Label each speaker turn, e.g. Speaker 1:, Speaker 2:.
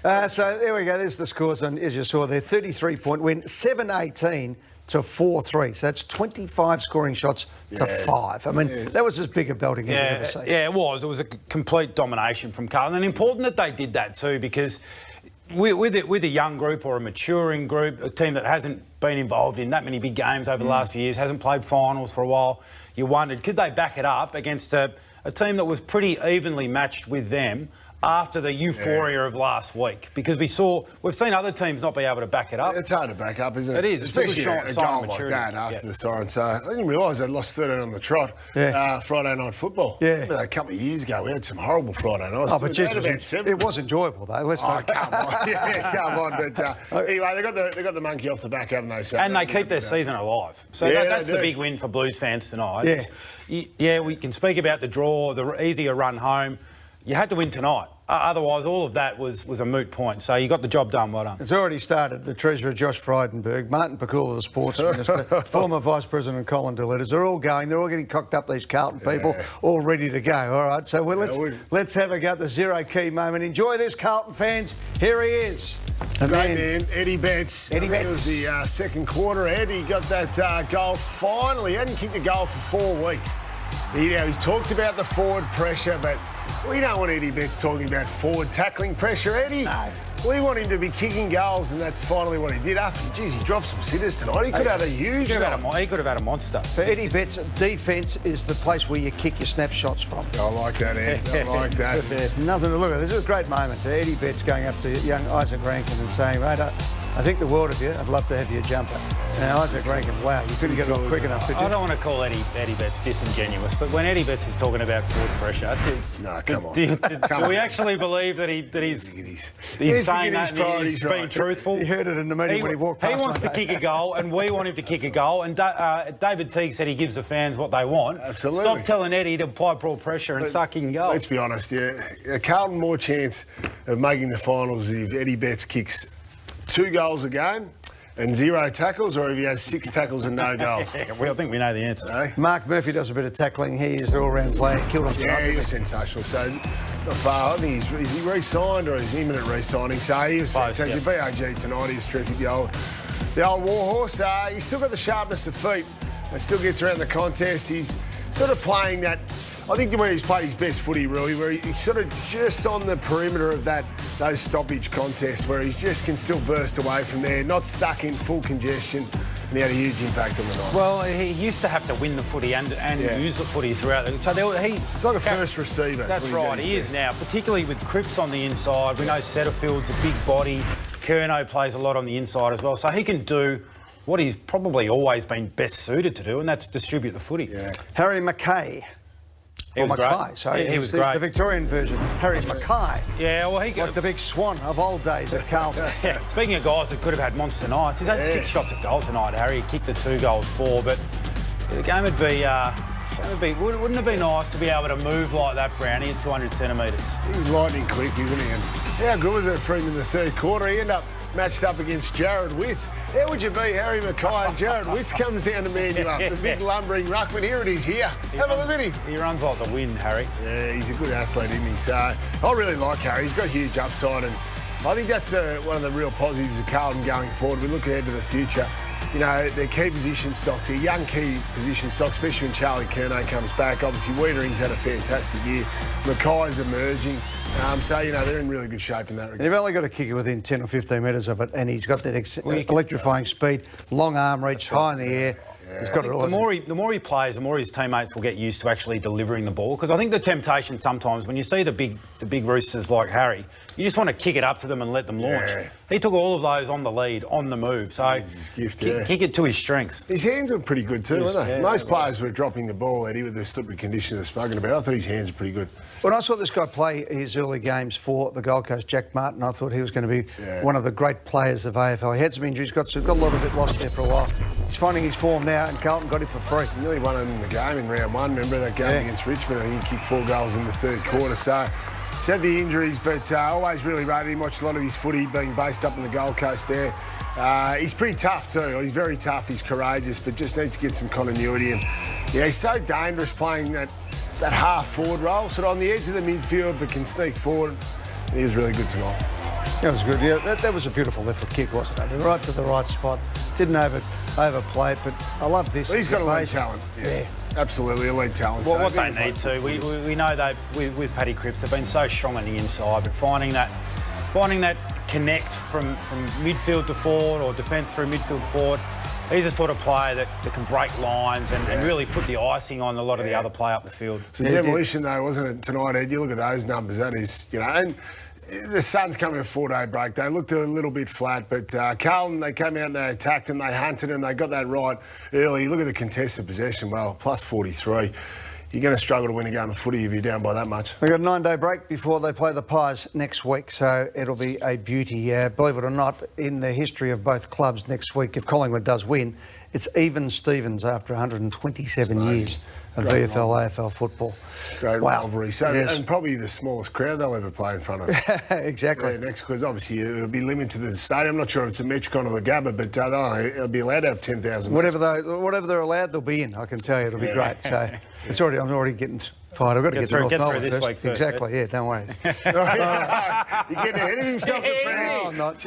Speaker 1: So there we go. There's the scores, and as you saw there, 33-point win, 7-18 to 4-3. So that's 25 scoring shots to 5. I mean, that was as big a belting as you've ever seen.
Speaker 2: Yeah, it was. It was a complete domination from Carlton. And important that they did that too, because with a young group or a maturing group, a team that hasn't been involved in that many big games over the last few years, hasn't played finals for a while, you wondered, could they back it up against a team that was pretty evenly matched with them after the euphoria of last week? Because we've seen other teams not be able to back it up.
Speaker 3: It's hard to back up, isn't it?
Speaker 2: It is.
Speaker 3: Especially
Speaker 2: it's
Speaker 3: a goal like that after the siren. So I didn't realise they'd lost 13 on the trot Friday night football.
Speaker 1: Yeah.
Speaker 3: Remember a couple of years ago, we had some horrible Friday nights.
Speaker 1: Oh, but it was enjoyable, though. Let's not.
Speaker 3: Come on. Yeah, come on. But anyway, they got the monkey off the back, haven't they? So
Speaker 2: and they keep their season alive. So that's the big win for Blues fans tonight.
Speaker 1: Yeah.
Speaker 2: We can speak about the draw, the easier run home. You had to win tonight. Otherwise, all of that was a moot point. So you got the job done. Well done.
Speaker 1: It's already started. The Treasurer, Josh Frydenberg, Martin Pakula, the Sports Minister, former Vice President Colin Deletters, they're all going. They're all getting cocked up, these Carlton people, all ready to go. All right, so let's have a go at the zero key moment. Enjoy this, Carlton fans. Here he is.
Speaker 3: Great man, Eddie Betts.
Speaker 1: Eddie Betts.
Speaker 3: It was the second quarter. Eddie got that goal finally. He hadn't kicked a goal for 4 weeks. He's talked about the forward pressure, but we don't want Eddie Betts talking about forward tackling pressure, Eddie.
Speaker 1: No.
Speaker 3: We want him to be kicking goals, and that's finally what he did. He dropped some sitters tonight. He could have had a huge night.
Speaker 2: He could have had a monster.
Speaker 1: For Eddie Betts, defence is the place where you kick your snapshots from.
Speaker 3: I like that, Ed. I like that.
Speaker 1: Nothing to look at. This is a great moment. Eddie Betts going up to young Isaac Rankin and saying, mate, I think the world of you. I'd love to have you a jumper. Now, Isaac Rankin, wow, you couldn't get it off quick enough, could you?
Speaker 2: I don't want to call Eddie Betts disingenuous, but when Eddie Betts is talking about forward pressure,
Speaker 3: come on.
Speaker 2: Do we actually believe that he's saying that and he's being truthful?
Speaker 1: He heard it in the meeting when he walked past.
Speaker 2: He wants to kick a goal, and we want him to kick a goal. And David Teague said he gives the fans what they want.
Speaker 3: Absolutely.
Speaker 2: Stop telling Eddie to apply broad pressure and start kicking goals.
Speaker 3: Let's be honest, Carlton more chance of making the finals if Eddie Betts kicks 2 goals a game and 0 tackles, or if he has 6 tackles and no goals.
Speaker 2: I think we know the answer.
Speaker 3: Eh?
Speaker 1: Mark Murphy does a bit of tackling. He is the all-round player. Killed him tonight.
Speaker 3: Yeah, he was sensational. So, not far. I think is he re-signed or is he imminent re-signing? So he was fantastic. BOG tonight, he was terrific. The old warhorse. He's still got the sharpness of feet. He still gets around the contest. He's sort of playing that. I think when he's played his best footy, really, where he's sort of just on the perimeter of those stoppage contests, where he just can still burst away from there, not stuck in full congestion, and he had a huge impact on the night.
Speaker 2: Well, he used to have to win the footy and use the footy throughout. So
Speaker 3: he's like a first receiver.
Speaker 2: That's right, he is now, particularly with Cripps on the inside. We know Setterfield's a big body. Kerno plays a lot on the inside as well, so he can do what he's probably always been best suited to do, and that's distribute the footy.
Speaker 3: Yeah.
Speaker 1: Harry Mackay.
Speaker 2: He was
Speaker 1: Mackay,
Speaker 2: great.
Speaker 1: sorry.
Speaker 2: He was
Speaker 1: the,
Speaker 2: great.
Speaker 1: The Victorian version, Harry Mackay.
Speaker 2: Yeah, well,
Speaker 1: like the big swan of old days at Carlton.
Speaker 2: Speaking of guys that could have had monster nights, he's had 6 shots at goal tonight, Harry. He kicked the 2 goals for, but the game would be... wouldn't it be nice to be able to move like that, Brownie, at 200 centimetres?
Speaker 3: He's lightning quick, isn't he? And how good was it for him in the third quarter? He ended up matched up against Jared Witts. How would you be, Harry Mackay? And Jared Witts comes down to man you up. The big lumbering ruckman. Here it is here. Have a look at him.
Speaker 2: He runs like the wind, Harry.
Speaker 3: Yeah, he's a good athlete, isn't he? So I really like Harry. He's got huge upside, and I think that's one of the real positives of Carlton going forward. We look ahead to the future. You know, their key position stocks, their young key position stocks, especially when Charlie Kerno comes back. Obviously, Wiedering's had a fantastic year. Mackay's emerging. So, you know, they're in really good shape in that regard.
Speaker 1: You've only got to kick it within 10 or 15 metres of it, and he's got that electrifying speed, long arm reach, high in the air. Yeah. He's got it all.
Speaker 2: The more he plays, the more his teammates will get used to actually delivering the ball. Because I think the temptation sometimes, when you see the big roosters like Harry, you just want to kick it up to them and let them launch.
Speaker 3: Yeah.
Speaker 2: He took all of those on the lead, on the move. So
Speaker 3: his gift,
Speaker 2: kick it to his strengths.
Speaker 3: His hands were pretty good too, weren't they? Most players were dropping the ball, Eddie, with the slippery condition they're spoken about. I thought his hands were pretty good.
Speaker 1: When I saw this guy play his early games for the Gold Coast, Jack Martin, I thought he was going to be one of the great players of AFL. He had some injuries, got a lot of it lost there for a while. He's finding his form now, and Carlton got him for free.
Speaker 3: He nearly won in the game in round 1. Remember that game against Richmond? I think he kicked 4 goals in the third quarter. So he's had the injuries, but always really rated him. Watched a lot of his footy being based up in the Gold Coast there. He's pretty tough too. He's very tough. He's courageous, but just needs to get some continuity. And he's so dangerous playing that half forward role, sort of on the edge of the midfield, but can sneak forward. And he was really good tonight.
Speaker 1: That was good. Yeah, that was a beautiful left foot kick, wasn't it? Right to the right spot. Didn't overplay it, but I love this.
Speaker 3: He's got elite talent. Yeah. Absolutely elite talent.
Speaker 2: Well, what they need to, we know they with Paddy Cripps, they've been so strong on the inside, but finding that connect from midfield to forward or defence through midfield to forward. He's the sort of player that can break lines and really put the icing on a lot of the other play up the field.
Speaker 3: It's a demolition though, wasn't it, tonight, Ed? You look at those numbers, that is, and the Suns coming a 4-day break. They looked a little bit flat, but Carlton, they came out and they attacked and they hunted and they got that right early. You look at the contested possession, well, plus 43. You're going to struggle to win a game of footy if you're down by that much.
Speaker 1: They've got a 9-day break before they play the Pies next week, so it'll be a beauty. Believe it or not, in the history of both clubs next week, if Collingwood does win, it's even Stevens after 127 years of
Speaker 3: Great
Speaker 1: VFL, AFL football.
Speaker 3: Great rivalry. So,
Speaker 1: yes.
Speaker 3: And probably the smallest crowd they'll ever play in front of.
Speaker 1: Exactly.
Speaker 3: Yeah, next, because obviously it'll be limited to the stadium. I'm not sure if it's a Metricon or the Gabba, but it'll be allowed to have 10,000.
Speaker 1: Whatever they're allowed, they'll be in. I can tell you, it'll be great. So I'm already getting fired. I've got to get to North Melbourne
Speaker 2: this
Speaker 1: first.
Speaker 2: week first.
Speaker 1: Exactly. Yeah, don't worry.
Speaker 3: You're getting ahead of himself.
Speaker 1: No, I'm not.